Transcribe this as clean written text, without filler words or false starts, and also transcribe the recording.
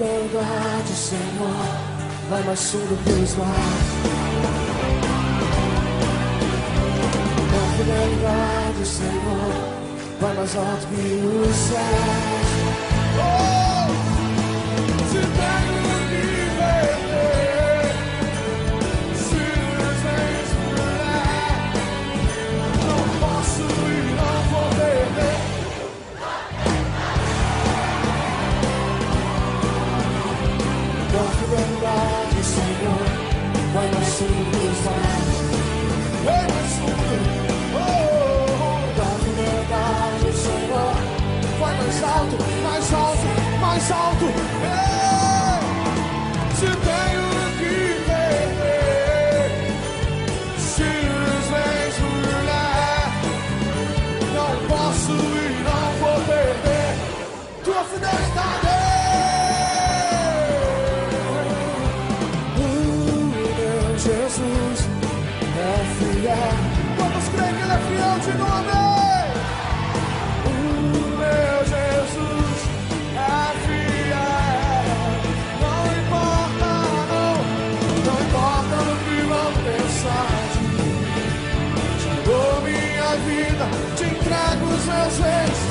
fidelidade, Senhor, vai mais fundo que os mares. Tua fidelidade, Senhor, vai mais alto que os céus. Se tenho que perder, se os vens pular, não posso e não vou perder. Tua fidelidade, Senhor, vai mais fundo que os mares. Vai mais fundo. Tua fidelidade, Senhor, vai mais alto, mais alto, mais alto. Se tenho que perder, se os vens pular, não posso e não vou perder tua fidelidade. Meu Jesus é fiel. Vamos crer que ele é fiel de nome. Meu Jesus é fiel. Não importa, não importa no que vão pensar de mim. Te dou minha vida, te entrego os meus reinos.